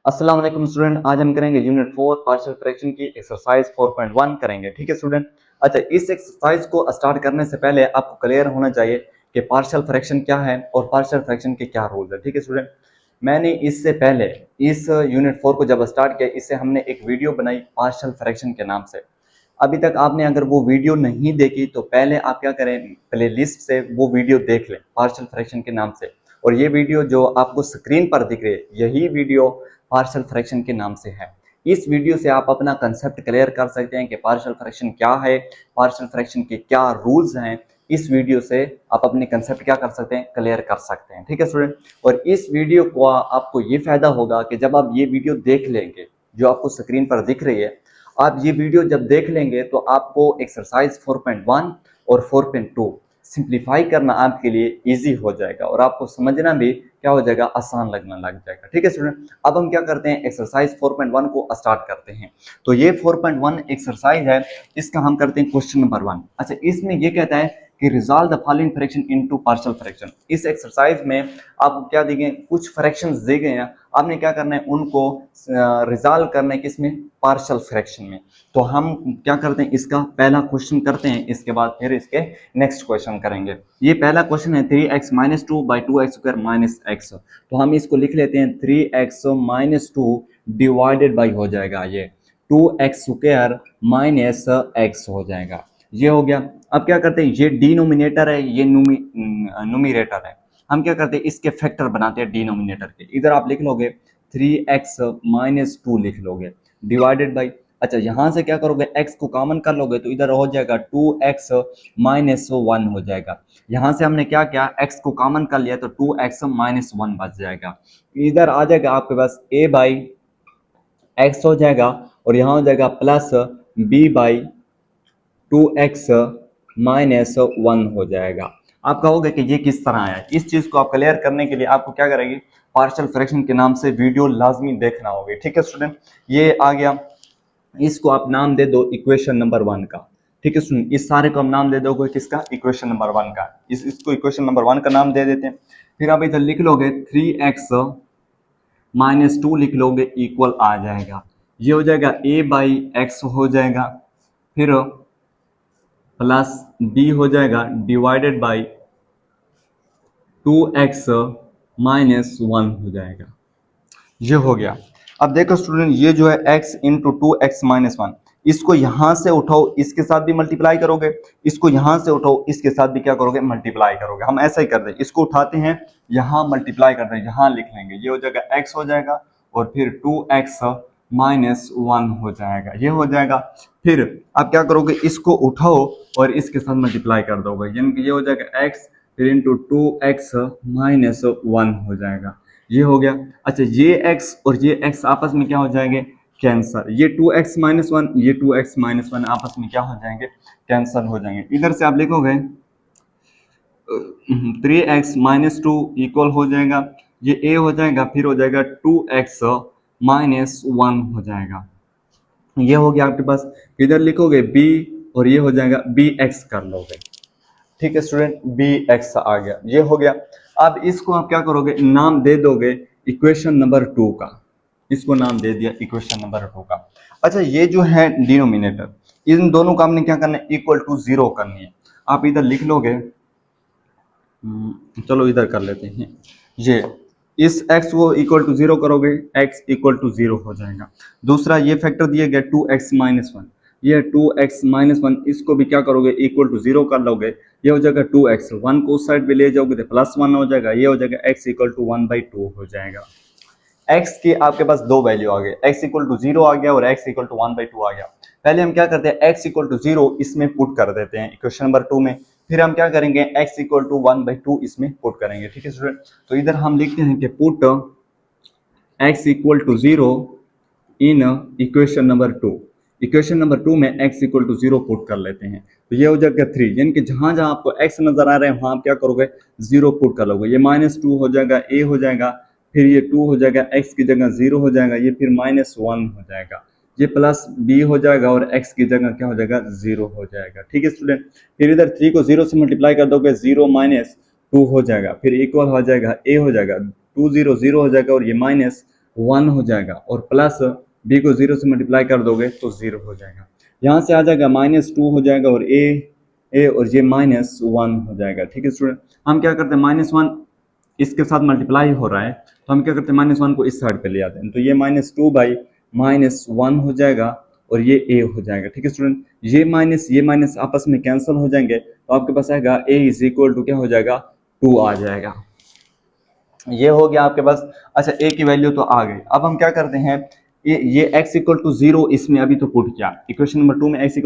अस्सलाम वालेकुम स्टूडेंट। आज हम करेंगे यूनिट 4 पार्शियल फ्रैक्शन की एक्सरसाइज 4.1 करेंगे। ठीक है स्टूडेंट। अच्छा, इस एक्सरसाइज को स्टार्ट करने से पहले आपको क्लियर होना चाहिए कि पार्शियल फ्रैक्शन क्या है और पार्शियल फ्रैक्शन के क्या रूल्स है। ठीक है स्टूडेंट। मैंने इससे पहले इस यूनिट 4 को जब स्टार्ट किया, इससे हमने एक वीडियो बनाई पार्शियल फ्रैक्शन के नाम से। अभी तक आपने अगर वो वीडियो नहीं देखी तो पहले आप क्या करें, प्ले लिस्ट से वो वीडियो देख लें पार्शियल फ्रैक्शन के नाम से। और ये वीडियो जो आपको स्क्रीन पर दिख रही है, यही वीडियो पार्शियल फ्रैक्शन के नाम से है। इस वीडियो से आप अपना कंसेप्ट क्लियर कर सकते हैं कि पार्शियल फ्रैक्शन क्या है, पार्शियल फ्रैक्शन के क्या रूल्स हैं। इस वीडियो से आप अपने कंसेप्ट क्या कर सकते हैं, क्लियर कर सकते हैं। ठीक है स्टूडेंट। और इस वीडियो को आपको ये फायदा होगा कि जब आप ये वीडियो देख लेंगे जो आपको स्क्रीन पर दिख रही है, आप ये वीडियो जब देख लेंगे तो आपको एक्सरसाइज 4.1 और 4.2 सिंप्लीफाई करना आपके लिए इजी हो जाएगा और आपको समझना भी क्या हो जाएगा, आसान लगने लग जाएगा। ठीक है स्टूडेंट। अब हम क्या करते हैं, एक्सरसाइज 4.1 को स्टार्ट करते हैं। तो ये 4.1 एक्सरसाइज है, इसका हम करते हैं क्वेश्चन नंबर 1। अच्छा, इसमें ये कहता है कि resolve the following fraction into partial fraction. इस एक्सरसाइज में आपको क्या दिए गए, कुछ फ्रैक्शंस दिए गए हैं, आपने क्या करना है उनको रिजॉल्व करना है किसमें, पार्शियल फ्रैक्शन में। तो हम क्या करते हैं, इसका पहला क्वेश्चन करते हैं, इसके बाद फिर इसके नेक्स्ट क्वेश्चन करेंगे। ये पहला क्वेश्चन है 3x minus 2 by 2x square minus x. तो हम इसको लिख लेते हैं 3x माइनस 2 डिवाइडेड बाई हो जाएगा ये 2x स्क्वायर माइनस एक्स हो जाएगा। ये हो गया। अब क्या करते हैं, ये डिनोमिनेटर है, ये न्यूमिरेटर है। हम क्या करते हैं, इसके फैक्टर बनाते हैं डिनोमिनेटर के। इधर आप लिख लोगे 3x माइनस 2 लिख लोगे डिवाइडेड बाई। अच्छा, यहां से क्या करोगे, x को कॉमन कर लोगे तो इधर हो जाएगा 2x माइनस 1 हो जाएगा। यहां से हमने क्या किया, x को कॉमन कर लिया तो 2x माइनस 1 बच जाएगा। इधर आ जाएगा आपके पास a बाई एक्स हो जाएगा और यहाँ हो जाएगा plus b by 2x minus 1 हो जाएगा। आप कहोगे कि ये किस तरह आया, इस चीज को आप क्लियर करने के लिए आपको क्या करेंगे, पार्शियल फ्रैक्शन के नाम से वीडियो लाजमी देखना होगा। ठीक है स्टूडेंट। ये आ गया, इसको आप नाम दे दो इक्वेशन नंबर 1 का। ठीक है सुन, इस सारे को हम नाम दे दोगे किसका, इक्वेशन नंबर 1 का। इसको इक्वेशन नंबर 1 का नाम दे देते हैं। फिर आप इधर लिख लोगे 3x माइनस 2 लिख लोगे इक्वल आ जाएगा, ये हो जाएगा a बाई एक्स हो जाएगा, फिर प्लस b हो जाएगा डिवाइडेड बाई 2x माइनस 1 हो जाएगा। ये हो गया। अब देखो स्टूडेंट, ये जो है x इंटू 2x माइनस 1, इसको यहां से उठाओ, इसके साथ भी मल्टीप्लाई करोगे, इसको यहां से उठाओ, इसके साथ भी क्या करोगे, मल्टीप्लाई करोगे। हम ऐसा ही करते हैं, इसको उठाते हैं, यहां मल्टीप्लाई करते हैं, यहां लिख लेंगे, ये हो जाएगा x हो जाएगा और फिर 2x माइनस 1 हो जाएगा, ये हो जाएगा। फिर आप क्या करोगे, इसको उठाओ और इसके साथ मल्टीप्लाई कर दोगे, यानी कि ये हो जाएगा x फिर इंटू 2x माइनस 1 हो जाएगा, ये हो गया। अच्छा, ये x और ये x आपस में क्या हो जाएंगे, कैंसर। ये 2x माइनस 1, ये 2x माइनस 1 आपस में क्या हो जाएंगे, कैंसर हो जाएंगे। इधर से आप लिखोगे 3x माइनस 2 इक्वल हो जाएगा, ये a हो जाएगा, फिर हो जाएगा 2x माइनस 1 हो जाएगा, ये हो गया आपके पास। इधर लिखोगे b और ये हो जाएगा bx कर लोगे। ठीक है स्टूडेंट, bx आ गया, ये हो गया। अब इसको आप क्या करोगे, नाम दे दोगे इक्वेशन नंबर 2 का। इसको नाम दे दिया इक्वेशन नंबर 2 का। अच्छा, ये जो है डिनोमिनेटर, इन दोनों का हमने क्या करना है, इक्वल टू 0 करनी है। आप इधर लिख लोगे, चलो इधर कर लेते हैं, ये इस x को इक्वल टू 0 करोगे, x इक्वल टू 0 हो जाएगा। दूसरा ये फैक्टर दिया गया 2x माइनस 1, ये 2x माइनस 1, इसको भी क्या करोगे, इक्वल टू 0 कर लोगे, ये हो जाएगा 2x, 1 को उस साइड पे ले जाओगे तो प्लस 1 हो जाएगा, ये हो जाएगा x इक्वल टू 1/2 हो जाएगा। x की आपके पास दो वैल्यू आ गए, x इक्वल टू 0 आ गया और x इक्वल टू 1/2 आ गया। पहले हम क्या करते हैं, x इक्वल टू 0 इसमें पुट कर देते हैं इक्वेशन नंबर 2 में, फिर हम क्या करेंगे, x इक्वल टू 1/2 इसमें पुट करेंगे। ठीक है स्टूडेंट। तो इधर हम लिखते हैं कि put x equal to 0 in equation number 2। Equation number 2 में x इक्वल टू 0 पुट कर लेते हैं, तो ये हो जाएगा 3, यानी कि जहां जहां आपको x नजर आ रहे हैं वहां आप क्या करोगे, 0 पुट कर लोगे, ये -2 हो जाएगा, a हो जाएगा, फिर ये 2 हो जाएगा, x की जगह 0 हो जाएगा, ये फिर -1 हो जाएगा, ये प्लस b हो जाएगा और x की जगह क्या हो जाएगा, 0 हो जाएगा। ठीक है स्टूडेंट। फिर इधर 3 को 0 से मल्टीप्लाई कर दोगे, 0 माइनस 2 हो जाएगा, फिर इक्वल हो जाएगा, a हो जाएगा, 2 0 0 हो जाएगा और ये माइनस 1 हो जाएगा और प्लस b को 0 से मल्टीप्लाई कर दोगे तो 0 हो जाएगा। यहाँ से आ जाएगा -2 हो जाएगा और a और ये -1 हो जाएगा। ठीक है स्टूडेंट, हम क्या करते हैं -1 इसके साथ मल्टीप्लाई हो रहा है तो हम क्या करते हैं -1 को इस साइड पे ले आते हैं, तो ये -2/-1 हो जाएगा और ये a हो जाएगा। ठीक है स्टूडेंट, ये माइनस आपस में कैंसिल हो जाएंगे तो आपके पास आएगा a = क्या हो जाएगा 2 आ जाएगा। ये हो गया आपके पास। अच्छा, a की वैल्यू तो आ गई। अब हम क्या करते हैं, ये x = 0 इसमें अभी तो पुट किया, इक्वेशन नंबर 2 में x =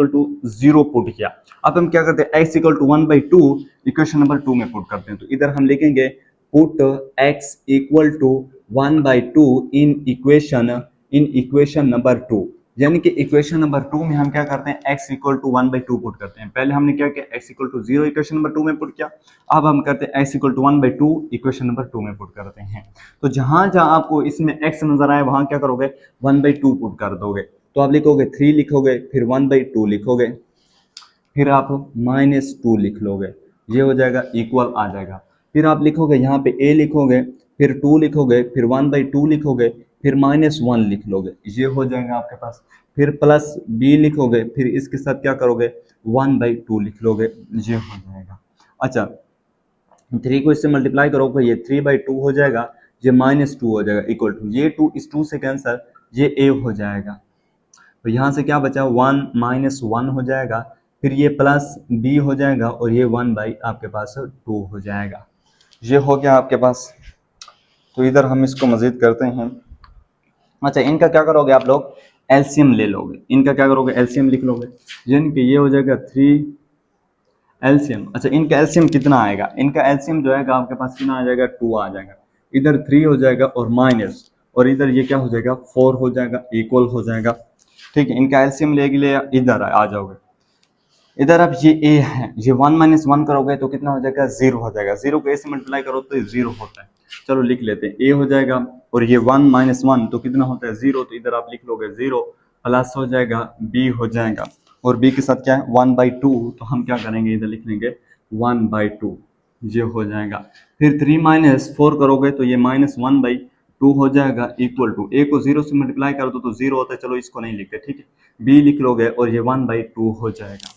0 पुट किया। अब हम क्या करते हैं, x = 1/2 इक्वेशन नंबर 2 में पुट करते हैं, तो इधर हम लिखेंगे put x = 1/2 in equation number 2, यानी कि इक्वेशन नंबर 2 में हम क्या करते हैं, x = 1/2 पुट करते हैं। पहले हमने क्या किया, x = 0 इक्वेशन नंबर 2 में पुट किया, अब हम करते हैं x = 1/2 इक्वेशन नंबर 2 में पुट करते हैं। तो जहां जहां आपको इसमें x नजर आए वहां क्या करोगे, 1/2 पुट कर दोगे, तो आप लिखोगे 3 लिखोगे, फिर 1/2 लिखोगे, फिर आप -2 लिख लोगे, ये हो जाएगा इक्वल आ जाएगा। फिर आप लिखोगे यहाँ पे a लिखोगे, फिर 2 लिखोगे, फिर 1/2 लिखोगे, फिर -1 लिख लोगे, ये हो जाएगा आपके पास। फिर प्लस b लिखोगे, फिर इसके साथ क्या करोगे 1/2 लिख लोगे, ये हो जाएगा। अच्छा, 3 को इससे मल्टीप्लाई करोगे, ये 3/2 हो जाएगा, ये -2 हो जाएगा इक्वल टू, ये 2 इस 2 से कैंसर, ये a हो जाएगा। तो यहाँ से क्या बचा, 1 -1 हो जाएगा, फिर ये प्लस b हो जाएगा और ये 1/ आपके पास 2 हो जाएगा। ये हो गया आपके पास। तो इधर हम इसको मजीद करते हैं। अच्छा, इनका क्या करोगे आप लोग, एलसीएम ले लोगे, इनका क्या करोगे, एलसीएम लिख लोगे, यानी कि ये हो जाएगा 3 एलसीएम। अच्छा, इनका एलसीएम कितना आएगा, इनका एलसीएम जो है आपके पास कितना आ जाएगा, 2 आ जाएगा, इधर 3 हो जाएगा और माइनस, और इधर ये क्या हो जाएगा 4 हो जाएगा, इक्वल हो जाएगा। ठीक है, इनका एलसीएम ले लिए इधर आ जाओगे, इधर अब ये a है, ये 1 - 1 करोगे तो कितना हो जाएगा, 0 हो जाएगा, 0 को a से मल्टीप्लाई करो तो 0 होता है। चलो लिख लेते हैं, a हो जाएगा और ये 1 - 1 तो कितना होता है 0, तो इधर आप लिख लोगे 0, प्लस हो जाएगा b हो जाएगा, और b के साथ क्या है 1/2, तो हम क्या करेंगे, इधर लिख लेंगे 1/2, ये हो जाएगा। फिर 3 - 4 करोगे तो ये -1/2 हो जाएगा, इक्वल टू, a को 0 से मल्टीप्लाई कर दो तो 0 होता है, चलो इसको नहीं लिखते, ठीक है, b लिख लोगे और ये 1/2 हो जाएगा,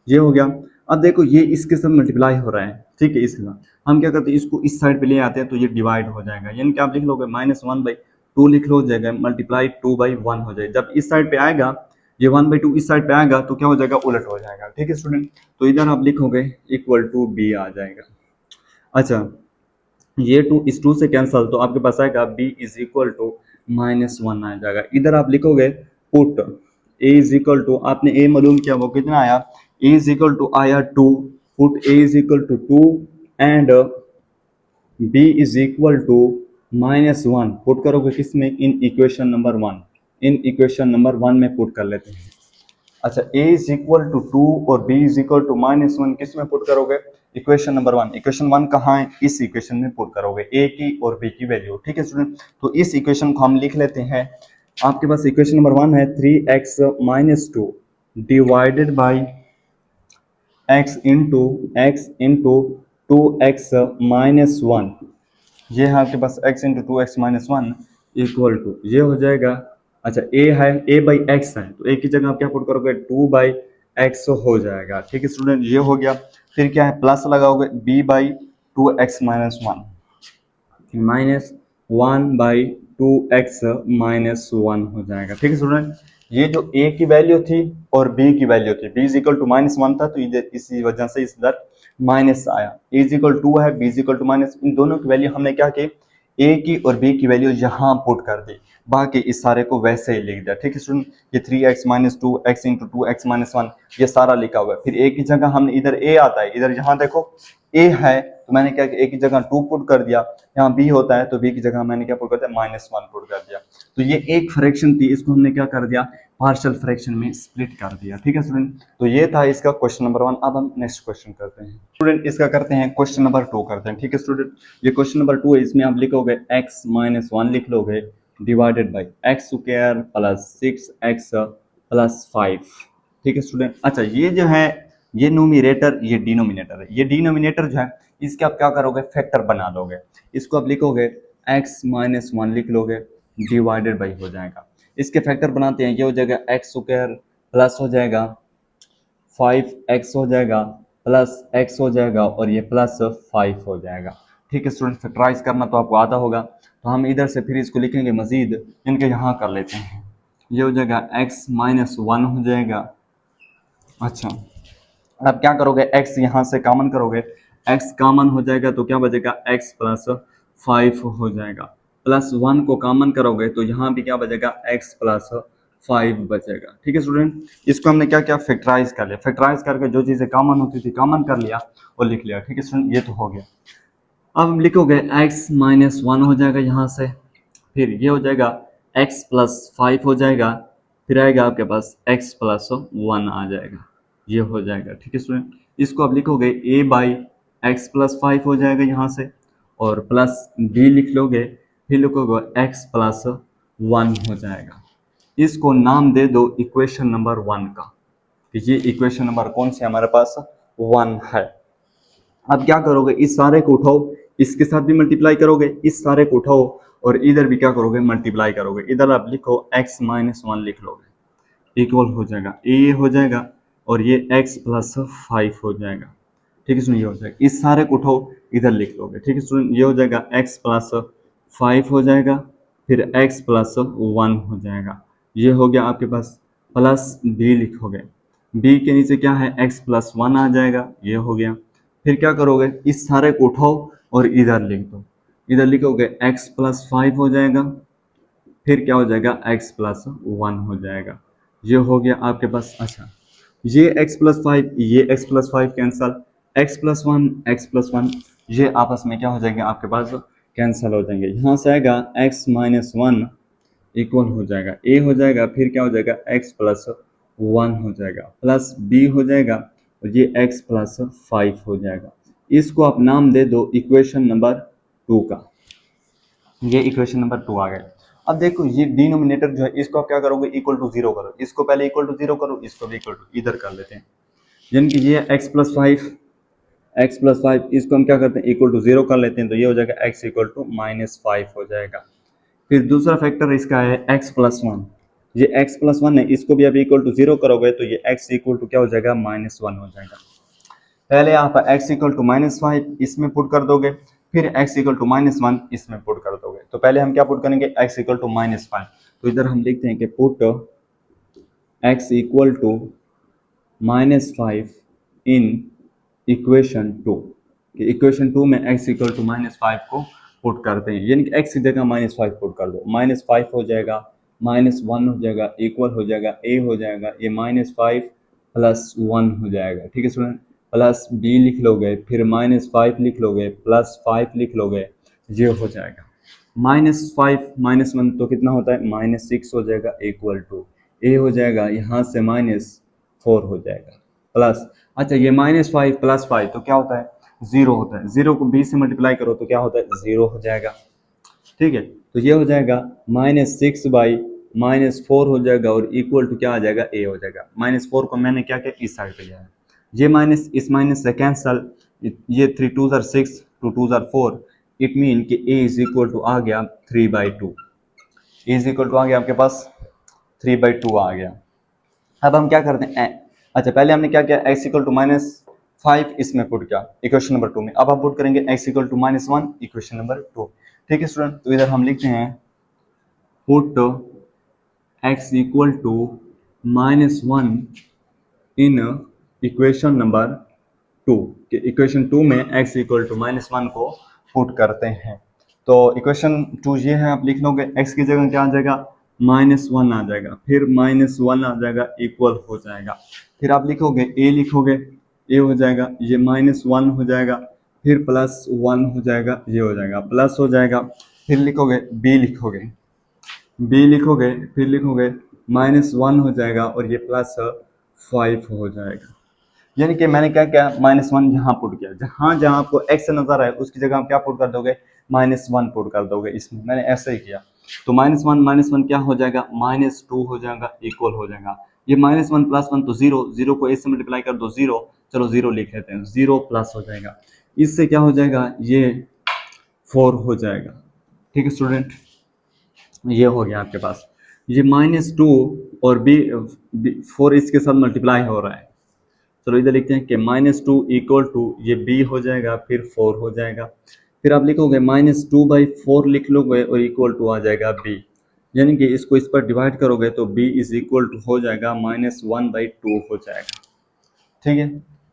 ये हो गया। अब देखो ये इसके साथ मल्टीप्लाई हो रहा है, ठीक है, इसके साथ हम क्या करते हैं, इसको इस साइड पे ले आते हैं तो ये डिवाइड हो जाएगा, यानी कि आप लिख लोगे -1/2 लिख लो जाएगा, मल्टीप्लाई 2/1 हो जाएगा। जब इस साइड पे आएगा, ये 1/2 इस साइड पे आएगा तो क्या हो जाएगा, उलट हो जाएगा। ठीक है स्टूडेंट, तो इधर आप लिखोगे इक्वल टू b आ जाएगा। अच्छा, ये 2 इस 2 से कैंसल, तो आपके पास आएगा b = -1 आ जाएगा। इधर आप लिखोगे पुट a = आपने a मालूम किया, वो कितना आया, a = आया 2, put a = 2 and b = -1 put करोगे किसमें, इन equation number 1, in equation number 1 में पुट कर लेते हैं। अच्छा, a = 2 और b = -1 किस में पुट करोगे, इक्वेशन नंबर 1, इक्वेशन 1 कहाँ है, इस इक्वेशन में पुट करोगे a की और b की वैल्यू। ठीक है स्टूडेंट, तो इस इक्वेशन को हम लिख लेते हैं। आपके पास इक्वेशन नंबर 1 है 3x - 2 divided by x into 2x - 1, ये है आपके पास x into 2x - 1 equal to, ये हो जाएगा। अच्छा, a है, a/x है, तो a की जगह आप क्या पुट करोगे, 2/x हो जाएगा। ठीक है स्टूडेंट, ये हो गया। फिर क्या है, प्लस लगाओगे b/2x - 1 -1/2x - 1 हो जाएगा। ठीक है स्टूडेंट, ये जो a की वैल्यू थी और b की वैल्यू थी, b = -1 था, तो इधर इसी वजह से इधर माइनस आया, a = 2 है, b = माइनस, इन दोनों की वैल्यू हमने क्या की, a की और b की वैल्यू यहाँ पुट कर दी, बाकी इस सारे को वैसे ही लिख दिया। ठीक है स्टूडेंट, ये 3x - 2 x इंटू 2x - 1 ये सारा लिखा हुआ है। फिर a की जगह हमने, इधर a आता है, इधर यहाँ देखो a है, तो मैंने क्या किया, a की जगह 2 पुट कर दिया, यहाँ b होता है तो b की जगह मैंने क्या पुट कर दिया, -1 पुट कर दिया। तो ये एक फ्रैक्शन थी, इसको हमने क्या कर दिया, पार्शियल फ्रैक्शन में स्प्लिट कर दिया। ठीक है स्टूडेंट, तो ये था इसका क्वेश्चन नंबर 1। अब हम नेक्स्ट क्वेश्चन करते हैं स्टूडेंट, इसका करते हैं क्वेश्चन नंबर 2 करते हैं। ठीक है स्टूडेंट, ये क्वेश्चन नंबर 2 है, इसमें आप लिखोगे x - 1 लिख लोगे डिवाइडेड बाई x² + 6x + 5। ठीक है स्टूडेंट, अच्छा ये जो है, ये न्यूमरेटर, ये डिनोमिनेटर है, ये डिनोमिनेटर जो है इसके आप क्या करोगे, फैक्टर बना दोगे, इसको आप लिखोगे x - 1 लिख लोगे डिवाइडेड बाई हो जाएगा। इसके फैक्टर बनाते हैं, ये हो जाएगा एक्स स्क्वायर प्लस हो जाएगा 5x हो जाएगा प्लस x हो जाएगा और ये प्लस 5 हो जाएगा। ठीक है स्टूडेंट, फैक्टराइज करना तो आपको आता होगा, तो हम इधर से फिर इसको लिखेंगे मजीद, इनके यहाँ कर लेते हैं। ये हो जाएगा x माइनस 1 हो जाएगा। अच्छा, अब क्या करोगे, x यहाँ से कॉमन करोगे, x कॉमन हो जाएगा तो क्या बचेगा, x प्लस 5 हो जाएगा। प्लस 1 को कॉमन करोगे तो यहाँ भी क्या बचेगा, x प्लस 5 बचेगा। ठीक है स्टूडेंट, इसको हमने क्या किया, फैक्टराइज कर लिया। फैक्टराइज करके जो चीज़ें कॉमन होती थी कॉमन कर लिया और लिख लिया। ठीक है स्टूडेंट, ये तो हो गया। अब हम लिखोगे x माइनस 1 हो जाएगा यहाँ से, फिर ये हो जाएगा x प्लस 5 हो जाएगा, फिर आएगा आपके पास x प्लस 1 आ जाएगा, ये हो जाएगा। ठीक है स्टूडेंट, इसको आप लिखोगे a बाई एक्स प्लस 5 हो जाएगा यहाँ से, और प्लस b लिख लोगे, फिर लिखोगे x प्लस 1 हो जाएगा। इसको नाम दे दो इक्वेशन नंबर 1 का, कि ये इक्वेशन नंबर कौन सी हमारे पास 1 है। अब क्या करोगे, इस सारे को उठाओ, इसके साथ भी मल्टीप्लाई करोगे, इस सारे को उठाओ और इधर भी क्या करोगे, मल्टीप्लाई करोगे। इधर आप लिखो x माइनस 1 लिख लोगे, इक्वल हो जाएगा a हो जाएगा और ये x प्लस 5 हो जाएगा। ठीक है स्टूडेंट, ये हो जाएगा, इस सारे को उठाओ इधर लिख लोगे। ठीक है स्टूडेंट, ये हो जाएगा x प्लस 5 हो जाएगा, फिर x प्लस 1 हो जाएगा, ये हो गया आपके पास। प्लस b लिखोगे, b के नीचे क्या है, x प्लस 1 आ जाएगा, ये हो गया। फिर क्या करोगे, इस सारे को उठाओ और इधर लिख दो, इधर लिखोगे x प्लस 5 हो जाएगा, फिर क्या हो जाएगा, x प्लस 1 हो जाएगा, ये हो गया आपके पास। अच्छा, ये x प्लस 5, ये x plus 5 cancel, x plus 1, x plus 1 ये आपस में क्या हो जाएंगे आपके पास, कैंसल हो जाएंगे। यहाँ से आएगा x माइनस 1 इक्वल हो जाएगा a हो जाएगा, फिर क्या हो जाएगा, x प्लस 1 हो जाएगा, प्लस b हो जाएगा और ये x प्लस 5 हो जाएगा। इसको आप नाम दे दो इक्वेशन नंबर 2 का, ये इक्वेशन नंबर 2 आ गया। अब देखो, ये डिनोमिनेटर जो है इसको आप क्या करोगे, इक्वल टू 0 करो, इसको पहले इक्वल टू 0 करो, इसको भी इक्वल टू इधर कर लेते हैं। यानी कि ये x प्लस 5 इसको हम क्या करते हैं, इक्वल टू 0 कर लेते हैं, तो ये हो जाएगा x इक्वल टू माइनस 5 हो जाएगा। फिर दूसरा फैक्टर इसका है x प्लस 1, ये x प्लस 1 है, इसको भी आप इक्वल टू 0 करोगे तो ये x इक्वल टू क्या हो जाएगा, माइनस 1 हो जाएगा। पहले आप x इक्वल टू माइनस 5 इसमें पुट कर दोगे, फिर x इक्वल टू माइनस 1 इसमें पुट कर दोगे। तो पहले हम क्या पुट करेंगे, x इक्वल टू माइनस 5, तो इधर हम लिखते हैं कि put x equal to minus 5 in equation 2, कि इक्वेशन 2 में x इक्वल टू माइनस 5 को पुट करते हैं, यानी कि x की जगह माइनस 5 पुट कर दो, माइनस 5 हो जाएगा, माइनस 1 हो जाएगा, इक्वल हो जाएगा a हो जाएगा, ये माइनस 5 प्लस 1 हो जाएगा। ठीक है स्टूडेंट, प्लस b लिख लोगे, फिर माइनस 5 लिख लोगे, प्लस 5 लिख लोगे, ये हो जाएगा। माइनस 5 माइनस 1 तो कितना होता है, माइनस 6 हो जाएगा, इक्वल टू a हो जाएगा, यहाँ से माइनस 4 हो जाएगा, प्लस, अच्छा ये माइनस 5 प्लस 5 तो क्या होता है, 0 होता है, 0 को b से मल्टीप्लाई करो तो क्या होता है, 0 हो जाएगा। ठीक है, तो ये हो जाएगा माइनस 6 बाई माइनस 4 हो जाएगा और इक्वल टू क्या आ जाएगा, a हो जाएगा। माइनस 4 को मैंने क्या किया, इस साइड पे लिया है, ये माइनस इस माइनस से कैंसल, ये 3 2 6 2 2 4, इट मीन कि a इज इक्वल टू आ गया 3/2, इज इक्वल टू आ गया आपके पास 3/2 आ गया। अब हम क्या करते हैं, अच्छा पहले हमने क्या किया, x इक्वल टू माइनस 5 इसमें पुट किया इक्वेशन नंबर 2 में, अब हम पुट करेंगे x equal to minus 1 equation number 2। ठीक है स्टूडेंट, तो इधर हम लिखते हैं put x equal to minus 1 in equation number 2, कि इक्वेशन 2 में x इक्वल टू माइनस 1 को पुट करते हैं। तो इक्वेशन 2 ये है, आप लिख लोगे, x की जगह क्या आ जाएगा, माइनस 1 आ जाएगा, फिर माइनस 1 आ जाएगा, इक्वल हो जाएगा, फिर आप लिखोगे a लिखोगे, a हो जाएगा, ये माइनस 1 हो जाएगा, फिर प्लस 1 हो जाएगा, ये हो जाएगा, प्लस हो जाएगा, फिर लिखोगे b लिखोगे, b लिखोगे, फिर लिखोगे माइनस 1 हो जाएगा और ये प्लस 5 हो जाएगा। यानी कि मैंने क्या किया, माइनस 1 यहाँ पुट किया, जहाँ जहाँ आपको x नजर आए उसकी जगह आप क्या पुट कर दोगे, माइनस 1 पुट कर दोगे, इसमें मैंने ऐसे ही किया। तो माइनस 1 क्या हो जाएगा, माइनस 2 हो जाएगा, इक्वल हो जाएगा। ये माइनस 1 प्लस 1 तो 0, 0 को a से मल्टीप्लाई कर दो 0, चलो 0 लिख लेते हैं, 0 प्लस हो जाएगा, इससे क्या हो जाएगा, ये 4 हो जाएगा। ठीक है स्टूडेंट, ये हो गया आपके पास, ये -2 और b 4 इसके साथ मल्टीप्लाई हो रहा है। चलो इधर लिखते हैं कि -2 इक्वल टू ये b हो जाएगा, फिर 4 हो जाएगा, फिर आप लिखोगे -2/4 लिख लोगे और इक्वल टू आ जाएगा b, यानी कि इसको इस पर डिवाइड करोगे तो b इज इक्वल टू हो जाएगा -1/2 हो जाएगा। ठीक है,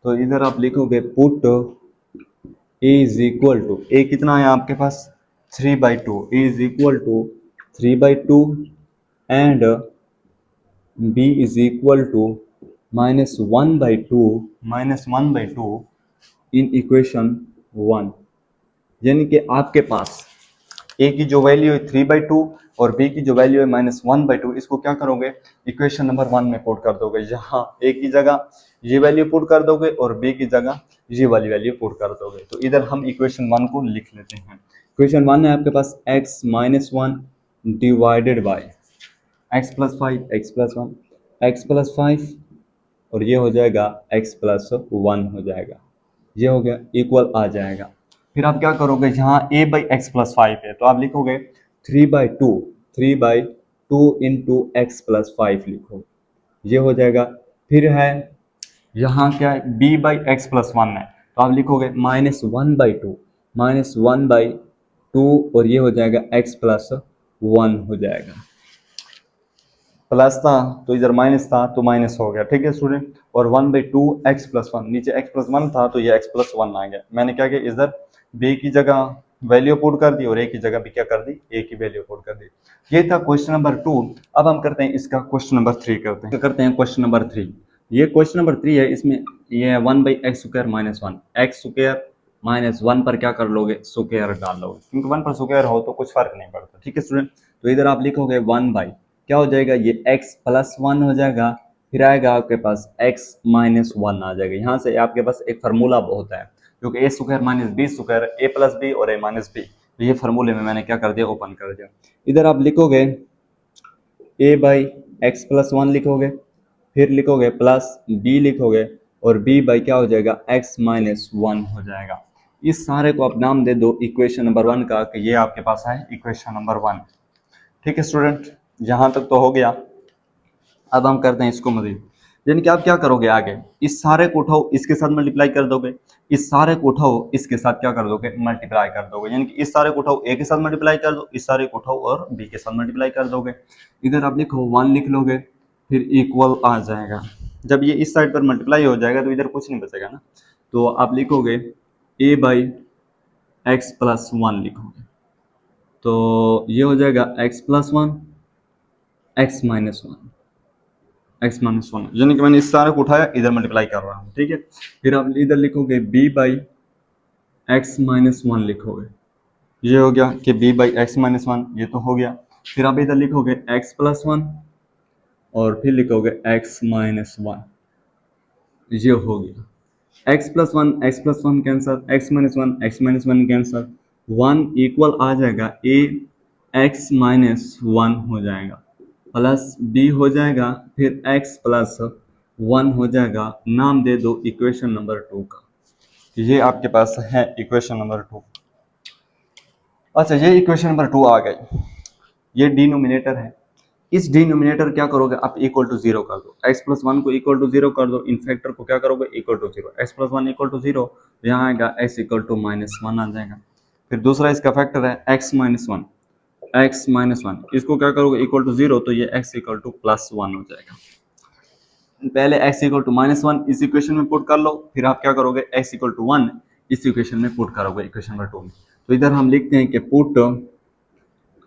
तो इधर आप लिखोगे put a is equal to, a कितना है आपके पास 3/2, a is equal to 3/2 and b is equal to -1/2 in equation 1, यानी कि आपके पास a की जो वैल्यू है 3/2 और b की जो वैल्यू है -1/2, इसको क्या करोगे इक्वेशन नंबर 1 में पुट कर दोगे। यहाँ a की जगह ये वैल्यू पुट कर दोगे और b की जगह ये वाली वैल्यू पुट कर दोगे। तो इधर हम इक्वेशन 1 को लिख लेते हैं। इक्वेशन 1 है आपके पास x - 1 divided by x + 5 x + 1 x + 5 और ये हो जाएगा x + 1 हो जाएगा, ये हो गया इक्वल आ जाएगा। फिर आप क्या करोगे, यहाँ a/x + 5 है तो आप लिखोगे 3/2 इंटू x + 5 लिखो, ये हो जाएगा। फिर है यहाँ क्या है b/x + 1 है तो आप लिखोगे -1/2 और ये हो जाएगा x + 1 हो जाएगा। प्लस था तो इधर माइनस था तो माइनस हो गया। ठीक है स्टूडेंट, और 1/2 x + 1, नीचे x + 1 था तो ये x + 1 आ गया। मैंने क्या किया, इधर b की जगह वैल्यू पुट कर दी और a की जगह भी क्या कर दी, a की वैल्यू पुट कर दी। ये था क्वेश्चन नंबर 2। अब हम करते हैं इसका क्वेश्चन नंबर 3 करते हैं क्वेश्चन नंबर 3। ये क्वेश्चन नंबर 3 है, इसमें ये 1/x² - 1 x² - 1 पर क्या कर लोगे, स्क्वायर डाल लोगे, क्योंकि 1 पर स्क्वायर हो तो कुछ फर्क नहीं पड़ता। ठीक है स्टूडेंट, तो इधर आप लिखोगे 1 बाई क्या हो जाएगा, ये x + 1 हो जाएगा, फिर आएगा आपके पास x - 1 आ जाएगा। यहाँ से आपके पास एक फार्मूला होता है जो कि a² - b² a + b और a - b, तो ये फार्मूले में मैंने क्या कर दिया, ओपन कर दिया। इधर आप लिखोगे a/x + 1 लिखोगे, फिर लिखोगे प्लस b लिखोगे और b बाई क्या हो जाएगा, x - 1 हो जाएगा। इस सारे को आप नाम दे दो इक्वेशन नंबर 1 का, कि ये आपके पास है इक्वेशन नंबर 1। ठीक है स्टूडेंट, यहाँ तक तो हो गया। अब हम करते हैं इसको मजीद, यानी कि आप क्या करोगे आगे, इस सारे को उठाओ इसके साथ मल्टीप्लाई कर दोगे, इस सारे को उठाओ इसके साथ क्या कर दोगे, मल्टीप्लाई कर दोगे, यानी कि इस सारे को उठाओ a के साथ मल्टीप्लाई कर दो, इस सारे को उठाओ और b के साथ मल्टीप्लाई कर दोगे। इधर आप लिखो 1 लिख लोगे, फिर इक्वल आ जाएगा। जब ये इस साइड पर मल्टीप्लाई हो जाएगा तो इधर कुछ नहीं बचेगा ना, तो आप लिखोगे a/x + 1 लिखोगे, तो ये हो जाएगा x + 1 x - 1 x - 1, यानी कि मैंने इस सारे को उठाया इधर मल्टीप्लाई कर रहा हूँ। ठीक है, फिर आप इधर लिखोगे b/x - 1 लिखोगे, ये हो गया कि b/x - 1, ये तो हो गया। फिर आप इधर लिखोगे x + 1 और फिर लिखोगे x - 1, ये हो गया। x + 1 cancel, x - 1 cancel, 1 equal आ जाएगा a(x - 1) हो जाएगा, प्लस b हो जाएगा, फिर x + 1 हो जाएगा। नाम दे दो इक्वेशन नंबर 2 का, ये आपके पास है इक्वेशन नंबर 2। अच्छा, ये इक्वेशन नंबर 2 आ गई, ये डिनोमिनेटर है। इस डिनोमिनेटर क्या करोगे आप, इक्वल टू 0 कर दो, x + 1 को इक्वल टू 0 कर दो, इन फैक्टर को क्या करोगे, equal to 0, x + 1 equal to 0, यहाँ आएगा x इक्वल टू -1 आ जाएगा। फिर दूसरा इसका फैक्टर है x - 1, इसको क्या करोगे, इक्वल टू 0, तो ये x इक्वल टू +1 हो जाएगा। पहले x इक्वल टू -1 इस इक्वेशन में पुट कर लो, फिर आप क्या करोगे, x इक्वल टू 1 इस इक्वेशन में पुट करोगे, इक्वेशन नंबर 2 में। तो इधर हम लिखते हैं कि पुट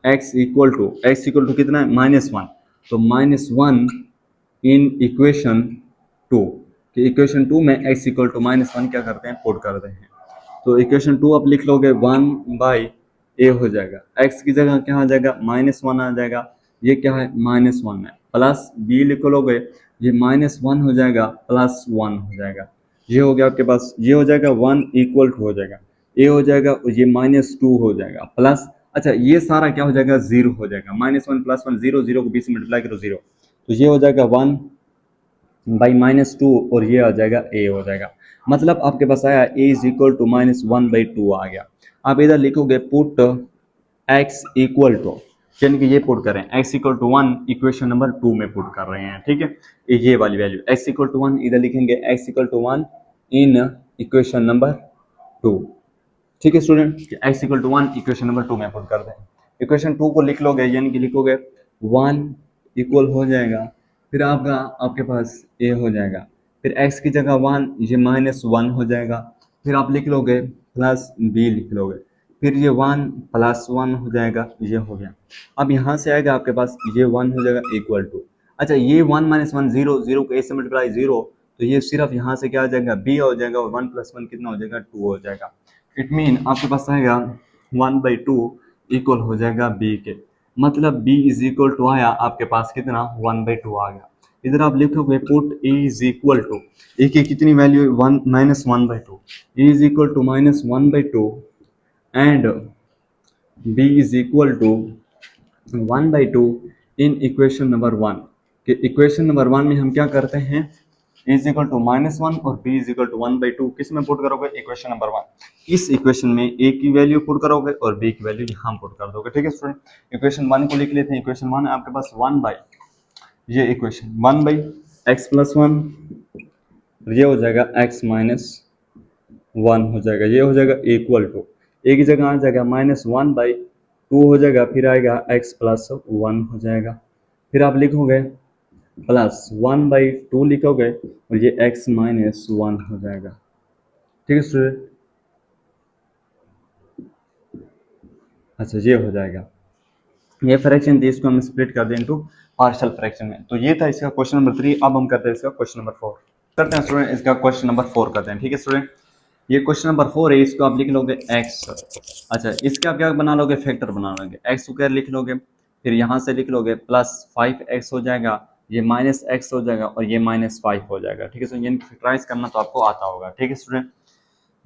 x इक्वल टू कितना है, -1, तो -1 इन इक्वेशन 2, कि इक्वेशन 2 में x इक्वल टू -1 क्या करते हैं, पुट करते हैं। तो इक्वेशन 2 आप लिख लोगे 1/a हो जाएगा, x की जगह क्या आ जाएगा, -1 आ जाएगा, ये क्या है, -1 है, प्लस b लिख लोगे, ये -1 हो जाएगा, +1 हो जाएगा, ये हो गया आपके पास, ये हो जाएगा 1 इक्वल टू हो जाएगा, a हो जाएगा और ये -2 हो जाएगा, प्लस अच्छा ये सारा क्या हो जाएगा, 0 हो जाएगा, -1 + 1 0, 0 को b से मल्टीप्लाई करो 0, तो ये हो जाएगा 1/-2 और ये आ जाएगा a हो जाएगा। मतलब आपके पास आया a इज इक्वल टू -1/2 आ गया। आप इधर लिखोगे पुट x इक्वल टू, यानी कि ये पुट करें x equal to 1 equation number 2 में पुट कर रहे हैं, ठीक है। ये वाली वैल्यू x इक्वल टू 1 इधर लिखेंगे x equal to 1 in equation number 2, ठीक है student. x equal to 1 equation number 2 में पुट कर दें। इक्वेशन 2 को लिख लोगे, यानी कि लिखोगे 1 इक्वल हो जाएगा, फिर आपके पास a हो जाएगा, फिर x की जगह 1, ये -1 हो जाएगा, फिर आप लिख लोगे प्लस b लिख लोगे, फिर ये 1 प्लस 1 हो जाएगा, ये हो गया। अब यहाँ से आएगा आपके पास ये 1 हो जाएगा इक्वल टू, अच्छा ये 1 - 1 0, 0 को a से मल्टीप्लाई 0, तो ये सिर्फ यहाँ से क्या आ जाएगा b हो जाएगा, और 1 + 1 कितना हो जाएगा 2 हो जाएगा। इट मीन आपके पास आएगा 1/2 इक्वल हो जाएगा b के, मतलब b इज इक्वल टू आया आपके पास कितना 1/2 आ गया। इधर आप लिखोगे put a is equal to, a की कितनी value 1 - 1/2, a is equal to -1/2 and b is equal to 1/2 in equation number 1 के। इक्वेशन नंबर 1 में हम क्या करते हैं, a इज इक्वल टू -1 और b इज इक्वल टू 1/2 किस में पुट करोगे, इक्वेशन नंबर 1। इस इक्वेशन में a की वैल्यू पुट करोगे और b की वैल्यू यहाँ पुट कर दोगे, ठीक है स्टूडेंट। इक्वेशन 1 को लिख लेते हैं। इक्वेशन 1 है आपके पास 1 बाई, ये इक्वेशन 1 बाई x + 1, ये हो जाएगा x - 1 हो जाएगा, ये हो जाएगा इक्वल टू, a की जगह आ जाएगा -1/2 हो जाएगा, फिर आएगा x + 1 हो जाएगा, फिर आप लिखोगे प्लस 1/2 लिखोगे और ये x - 1 हो जाएगा, ठीक है स्टूडेंट। अच्छा ये हो जाएगा, ये फ्रैक्शन थी, इसको हम स्प्लिट कर दें इनटू पार्शियल फ्रैक्शन में। तो ये था इसका क्वेश्चन नंबर 3। अब हम करते हैं इसका क्वेश्चन नंबर 4 करते हैं स्टूडेंट, इसका क्वेश्चन नंबर 4 करते हैं, ठीक है स्टूडेंट। ये क्वेश्चन नंबर 4 है, इसको आप लिख लोगे x, अच्छा इसका आप क्या बना लोगे, फैक्टर बना लोगे, x स्क्वायर लिख लोगे, फिर यहाँ से लिख लोगे प्लस 5x हो जाएगा, ये -x हो जाएगा और ये -5 हो जाएगा, ठीक है। सो यानी फैक्टराइज करना तो आपको आता होगा, ठीक है स्टूडेंट।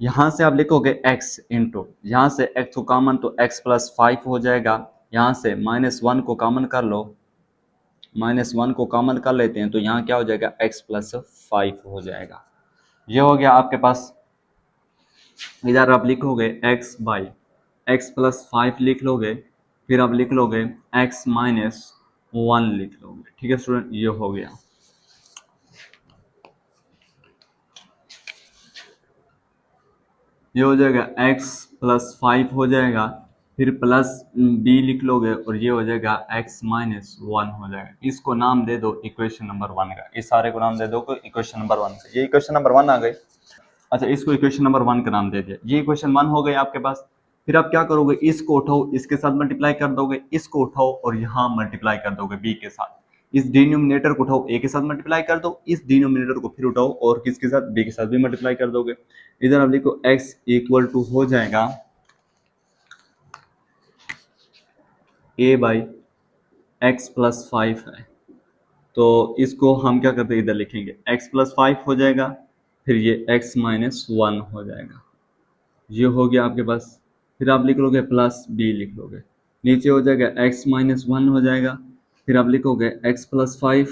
यहाँ से आप लिखोगे x इंटू, यहाँ से x को कॉमन तो x + 5 हो जाएगा, यहाँ से -1 को कॉमन कर लो, -1 को कॉमन कर लेते हैं तो यहाँ क्या हो जाएगा x + 5 हो जाएगा, ये हो गया आपके पास। इधर आप लिखोगे x बाई x + 5 लिख लोगे, फिर आप लिख लोगे x - 1 लिख लोगे, ठीक है स्टूडेंट, ये हो गया। ये हो जाएगा x + 5 हो जाएगा, फिर प्लस b लिख लोगे और ये हो जाएगा x - 1 हो जाएगा। इसको नाम दे दो इक्वेशन नंबर 1 का, इस सारे को नाम दे दो इक्वेशन नंबर 1 का। ये इक्वेशन नंबर 1 आ गई। अच्छा इसको इक्वेशन नंबर 1 का नाम दे दिया, ये इक्वेशन 1 हो गई आपके पास। फिर आप क्या करोगे, इसको उठाओ, इसके साथ मल्टीप्लाई कर दोगे, इसको उठाओ और यहाँ मल्टीप्लाई कर दोगे b के साथ। इस डिनोमिनेटर को उठाओ, a के साथ मल्टीप्लाई कर दो, इस डिनोमिनेटर को फिर उठाओ और किसके साथ, b के साथ भी मल्टीप्लाई कर दोगे। इधर आप लिखो x इक्वल टू हो जाएगा a बाई x + 5 है, तो इसको हम क्या करते हैं, इधर लिखेंगे x + 5 हो जाएगा, फिर ये x - 1 हो जाएगा, ये हो गया आपके पास। फिर आप लिख लोगे प्लस b लिख लोगे, नीचे हो जाएगा x - 1 हो जाएगा, फिर आप लिखोगे x + 5,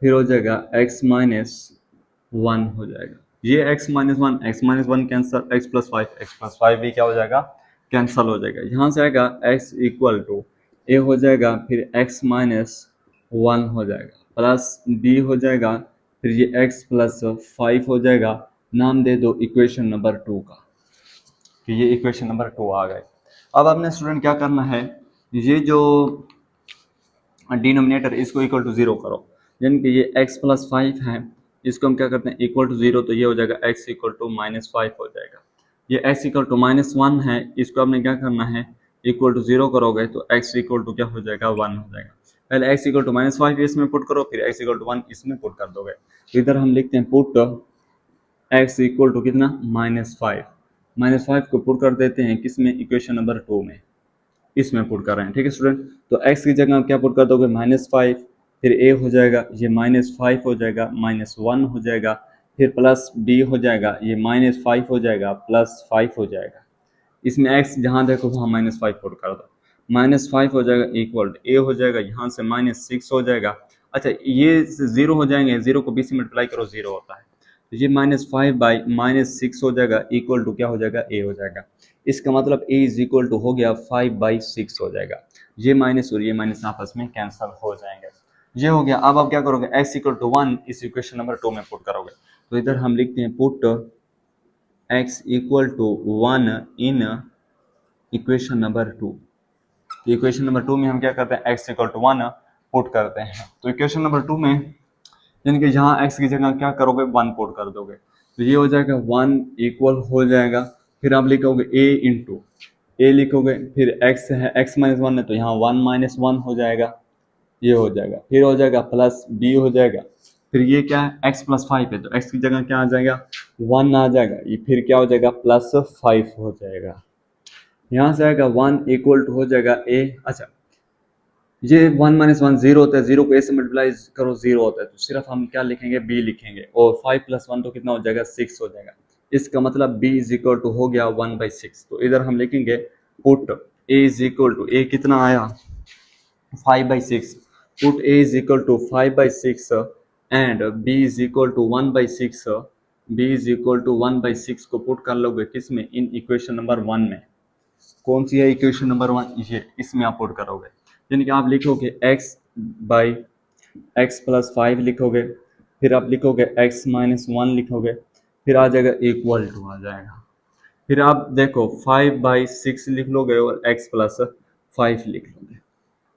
फिर हो जाएगा x - 1 हो जाएगा, ये x - 1 कैंसल, x + 5 भी क्या हो जाएगा, कैंसल हो जाएगा। यहाँ से आएगा x इक्वल टू a हो जाएगा, फिर x - 1 हो जाएगा, प्लस b हो जाएगा, फिर ये x + 5 हो जाएगा। नाम दे दो इक्वेशन नंबर 2 का, कि ये इक्वेशन नंबर 2 आ गए। अब आपने स्टूडेंट क्या करना है, ये जो डिनोमिनेटर इसको इक्वल टू 0 करो, यानी कि ये x + 5 है, इसको हम क्या करते हैं इक्वल टू 0, तो ये हो जाएगा x इक्वल टू -5 हो जाएगा। ये x इक्वल टू -1 है, इसको आपने क्या करना है इक्वल टू 0 करोगे तो x इक्वल टू क्या हो जाएगा 1 हो जाएगा। पहले x इक्वल टू -5 इसमें पुट करो, फिर x इक्वल टू 1 इसमें पुट कर दोगे। तो इधर हम लिखते हैं पुट x इक्वल टू कितना -5 को पुट कर देते हैं किसमें, इक्वेशन नंबर 2 में, इसमें पुट कर रहे हैं, ठीक है स्टूडेंट। तो x की जगह क्या पुट कर दोगे -5, फिर a हो जाएगा, ये -5 हो जाएगा, -1 हो जाएगा, फिर प्लस b हो जाएगा, ये -5 हो जाएगा, +5 हो जाएगा। इसमें x जहाँ देखो वहाँ -5 पुट कर दो, -5 हो जाएगा इक्वल a हो जाएगा, यहाँ से -6 हो जाएगा। अच्छा ये 0 हो जाएंगे, 0 को b से मल्टीप्लाई करो 0 होता है, तो ये -5/-6 हो जाएगा इक्वल टू क्या हो जाएगा a हो जाएगा। इसका मतलब a इज इक्वल टू हो गया 5/6 हो जाएगा। ये माइनस और ये माइनस आपस में कैंसिल हो जाएंगे। ये हो गया। अब आप क्या करोगे, x इक्वल टू 1 इस इक्वेशन नंबर 2 में पुट करोगे। तो इधर हम लिखते हैं put x equal to 1 in equation number 2। Equation number 2 में हम क्या करते हैं, x इक्वल टू 1 पुट करते हैं। तो इक्वेशन नंबर 2 में यानी कि यहाँ x की जगह क्या करोगे, 1 पुट कर दोगे। तो ये हो जाएगा 1 इक्वल हो जाएगा, फिर आप लिखोगे a इंटू ए लिखोगे, फिर x है x माइनस 1 है तो यहाँ 1 माइनस 1 हो जाएगा, ये हो जाएगा, फिर हो जाएगा प्लस b हो जाएगा, फिर ये क्या है x प्लस 5 है तो x की जगह क्या आ जाएगा, 1 आ जाएगा, ये फिर क्या हो जाएगा प्लस 5 हो जाएगा। यहाँ से आएगा 1 इक्वल टू हो जाएगा a। अच्छा ये 1 माइनस 1 जीरो होता है, जीरो को a से मल्टीप्लाई करो जीरो होता है, तो सिर्फ हम क्या लिखेंगे b लिखेंगे, और 5 प्लस 1 तो कितना हो जाएगा 6 हो जाएगा। इसका मतलब b इज इक्वल टू हो गया 1/6। तो इधर हम लिखेंगे put a is equal to, a कितना आया 5/6, put a is equal to 5/6 and b is equal to 1/6। b is equal to 1/6 को पुट कर लोगे किसमें, इन इक्वेशन नंबर 1 में। कौन सी है इक्वेशन नंबर 1, ये इसमें आप पुट करोगे, यानी कि आप लिखोगे x बाई एक्स प्लस 5 लिखोगे, फिर आप लिखोगे x माइनस 1 लिखोगे, फिर आ जाएगा इक्वल टू आ जाएगा, फिर आप देखो 5/6 लिख लोगे और x प्लस 5 लिख लोगे,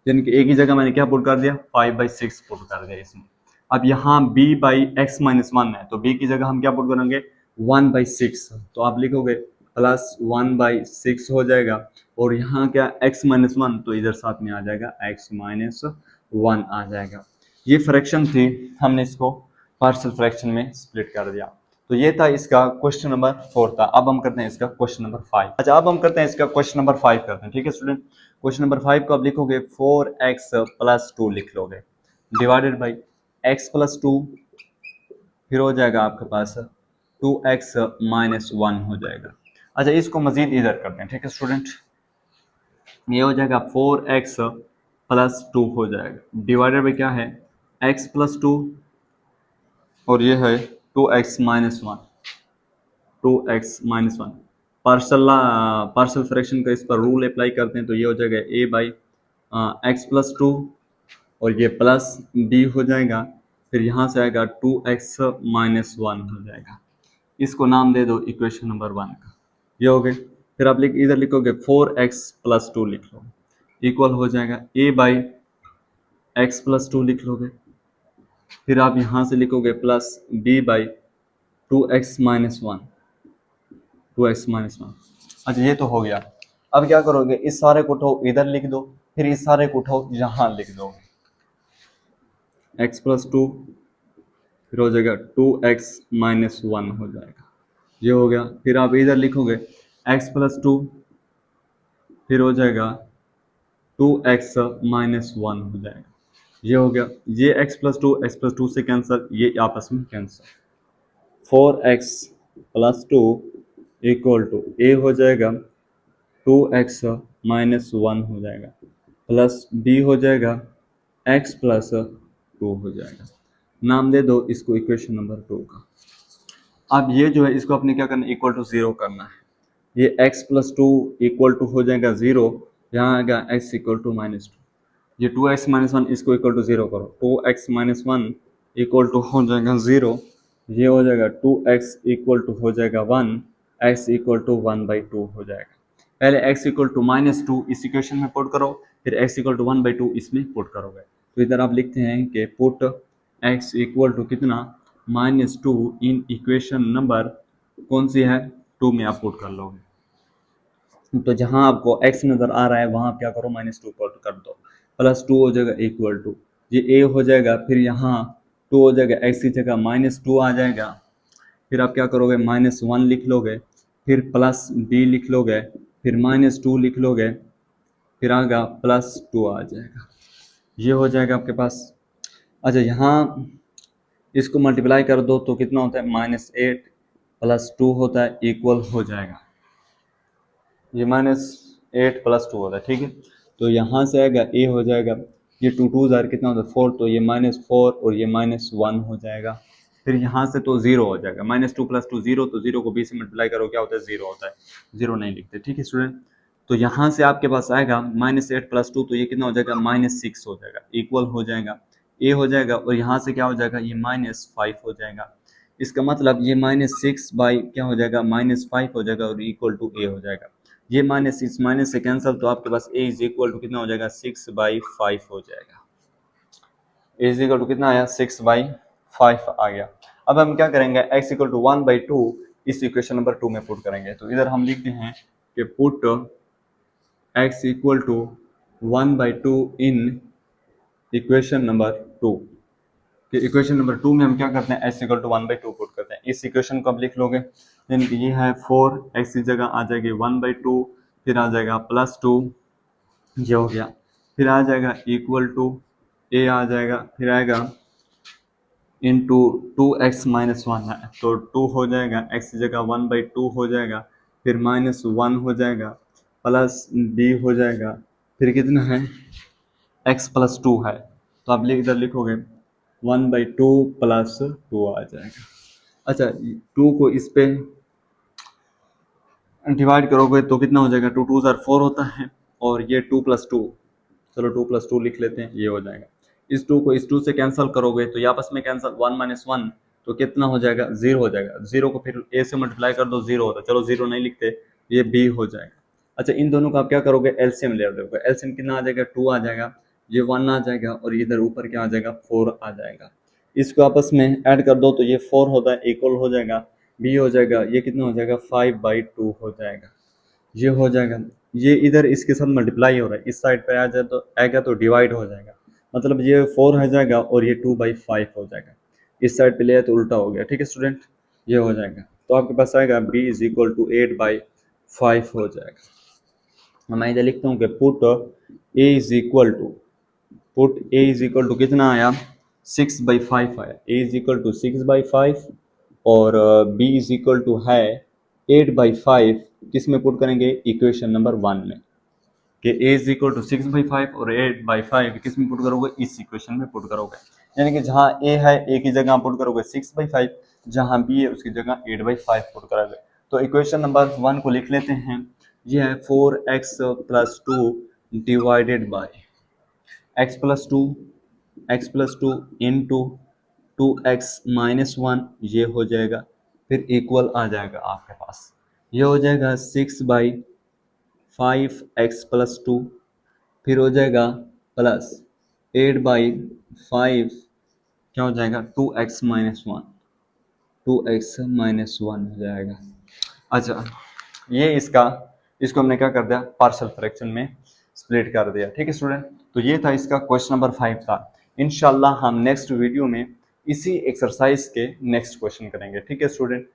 यानी कि एक ही जगह मैंने क्या पुट कर दिया 5/6 पुट कर दिया इसमें। अब यहाँ b बाई एक्स माइनस 1 है तो b की जगह हम क्या पुट करेंगे 1/6, तो आप लिखोगे प्लस 1/6 हो जाएगा, और यहाँ क्या x माइनस 1 तो इधर साथ में आ जाएगा x माइनस 1 आ जाएगा। ये फ्रैक्शन थी, हमने इसको पार्शियल फ्रैक्शन में स्प्लिट कर दिया। तो ये था इसका क्वेश्चन नंबर 4 था। अब हम करते हैं इसका क्वेश्चन नंबर 5। अच्छा अब हम करते हैं इसका क्वेश्चन नंबर 5 करते हैं, ठीक है स्टूडेंट। क्वेश्चन नंबर 5 को आप लिखोगे 4x प्लस 2 लिख लोगे, डिवाइडेड बाई x प्लस 2, फिर हो जाएगा आपके पास 2x माइनस 1 हो जाएगा। अच्छा इसको मजीद इधर करते हैं, ठीक है स्टूडेंट। ये हो जाएगा 4x प्लस 2 हो जाएगा, डिवाइडेड बाई क्या है x प्लस 2, और ये है 2x minus 1, 2x minus 1। Partial fraction का इस पर रूल अप्लाई करते हैं तो ये हो जाएगा a बाई एक्स प्लस 2, और ये प्लस b हो जाएगा, फिर यहाँ से आएगा 2x माइनस 1 हो जाएगा। इसको नाम दे दो इक्वेशन नंबर 1 का, ये हो गए। फिर आप इधर लिखोगे 4x प्लस 2 लिख लो, इक्वल हो जाएगा a बाई एक्स प्लस 2 लिख लोगे, फिर आप यहाँ से लिखोगे plus b by 2x minus 1, 2x minus 1। अच्छा ये तो हो गया। अब क्या करोगे, इस सारे को उठाओ इधर लिख दो, फिर इस सारे को उठाओ यहाँ लिख दो, x प्लस 2, फिर हो जाएगा 2x माइनस 1 हो जाएगा, ये हो गया। फिर आप इधर लिखोगे x प्लस 2, फिर हो जाएगा 2x माइनस 1 हो जाएगा, ये हो गया। ये x प्लस 2 से कैंसिल, ये आपस में cancel, 4x plus 2 equal to a हो जाएगा 2x माइनस 1 हो जाएगा, प्लस b हो जाएगा x प्लस 2 हो जाएगा। नाम दे दो इसको इक्वेशन नंबर 2 का। अब ये जो है इसको अपने क्या करना है, इक्वल टू 0 करना है। ये x प्लस 2 इक्वल टू हो जाएगा 0, यहाँ आएगा x इक्वल टू माइनस 2, ये 2x माइनस 1 इसको इक्वल टू 0 करो, 2x माइनस 1 इक्वल टू हो जाएगा 0, ये हो जाएगा 2x इक्वल टू हो जाएगा 1, x इक्वल टू 1/2 हो जाएगा। पहले x इक्वल टू माइनस 2 इस इक्वेशन में पुट करो, फिर x इक्वल टू 1/2 इसमें पुट करोगे। तो इधर आप लिखते हैं कि पुट x इक्वल टू कितना -2 इन इक्वेशन नंबर कौन सी है 2 में आप पुट कर लोगे। तो जहां आपको x नजर आ रहा है वहां आप क्या करो -2 पुट कर दो, प्लस 2 हो जाएगा इक्वल टू, ये a हो जाएगा, फिर यहाँ 2 हो जाएगा, x की जगह -2 आ जाएगा, फिर आप क्या करोगे -1 लिख लोगे, फिर प्लस b लिख लोगे, फिर -2 लिख लोगे, फिर आगा +2 आ जाएगा, ये हो जाएगा आपके पास। अच्छा यहाँ इसको मल्टीप्लाई कर दो तो कितना होता है -8 प्लस 2 होता है, इक्वल हो जाएगा, ये -8 प्लस 2 होता है, ठीक है। तो यहाँ से आएगा a हो जाएगा, ये 2 2 ज़ार कितना होता है 4, तो ये -4 और ये -1 हो जाएगा, फिर यहाँ से तो 0 हो जाएगा, -2 + 2 0, तो 0 को b से मल्टीप्लाई करो क्या होता है 0 होता है, 0 नहीं लिखते, ठीक है स्टूडेंट। तो यहाँ से आपके पास आएगा -8 + 2, तो ये कितना हो जाएगा -6 हो जाएगा, इक्वल हो जाएगा ए हो जाएगा, और यहाँ से क्या हो जाएगा ये -5 हो जाएगा। इसका मतलब ये -6 बाई क्या हो जाएगा -5 हो जाएगा और इक्वल टू ए हो जाएगा। ये -6 माइनस से कैंसिल, तो आपके पास ए इज इक्वल टू कितना हो जाएगा 6/5 हो जाएगा। ए इज इक्वल टू कितना आया 6/5 आ गया। अब हम क्या करेंगे x इक्वल टू 1/2 इस इक्वेशन नंबर 2 में पुट करेंगे। तो इधर हम लिखते हैं कि put x equal to 1/2 in equation number 2। कि इक्वेशन नंबर 2 में हम क्या करते हैं x इक्वल टू 1/2 पुट करते हैं। इस इक्वेशन को आप लिख लोगे, यानी कि ये है 4x की जगह आ जाएगी 1/2, फिर आ जाएगा +2, ये हो गया, फिर आ जाएगा इक्वल टू a आ जाएगा, फिर आएगा इंटू 2x-1 है तो 2 हो जाएगा, x की जगह 1/2 हो जाएगा, फिर -1 हो जाएगा, प्लस b हो जाएगा, फिर कितना है x + 2 है, तो आप इधर लिखोगे 1/2 + 2 आ जाएगा। अच्छा 2 को इस पे डिवाइड करोगे तो कितना हो जाएगा, 2 2 4 होता है, और ये 2 + 2, चलो 2 + 2 लिख लेते हैं, ये हो जाएगा। इस 2 को इस 2 से कैंसिल करोगे तो ये आपस में कैंसिल, 1 - 1 तो कितना हो जाएगा 0 हो जाएगा। 0 को फिर a से मल्टीप्लाई कर दो 0 होता है, चलो 0 नहीं लिखते, ये b हो जाएगा। अच्छा इन दोनों का आप क्या करोगे एलसीएम ले लोगे, एलसीएम कितना आ जाएगा 2 आ जाएगा, ये 1 आ जाएगा, और इधर ऊपर क्या आ जाएगा 4 आ जाएगा। इसको आपस में ऐड कर दो तो ये 4 होता है, इक्वल हो जाएगा, b हो जाएगा, ये कितना हो जाएगा 5/2 हो जाएगा, ये हो जाएगा। ये इधर इसके साथ मल्टीप्लाई हो रहा है, इस साइड पे आ जाए तो आएगा तो डिवाइड हो जाएगा, मतलब ये 4 हो जाएगा और ये 2/5 हो जाएगा। इस साइड पे ले तो उल्टा हो गया, ठीक है स्टूडेंट, ये हो जाएगा। तो आपके पास आएगा b इज इक्वल टू 8/5 हो जाएगा। मैं इधर लिखता हूँ कि put a is equal to कितना आया 6/5 आया, a इज इक्वल टू 6/5, और b इज इक्वल टू है 8/5, किस में पुट करेंगे इक्वेशन नंबर 1 में, कि a इज इक्वल टू 6/5 और 8/5 किस में पुट करोगे इस इक्वेशन में पुट करोगे, यानी कि जहाँ a है a की जगह पुट करोगे 6/5, जहाँ b है उसकी जगह 8/5 पुट करोगे। तो इक्वेशन नंबर 1 को लिख लेते हैं, ये है 4x + 2 divided by x + 2 into 2x-1, ये हो जाएगा, फिर इक्वल आ जाएगा आपके पास, ये हो जाएगा 6/5x + 2, फिर हो जाएगा प्लस 8/5, क्या हो जाएगा 2x-1 हो जाएगा। अच्छा ये इसको हमने क्या कर दिया पार्शियल फ्रैक्शन में स्प्लिट कर दिया, ठीक है स्टूडेंट। तो ये था इसका क्वेश्चन नंबर 5 था। इंशाल्लाह हम नेक्स्ट वीडियो में इसी एक्सरसाइज के नेक्स्ट क्वेश्चन करेंगे, ठीक है स्टूडेंट।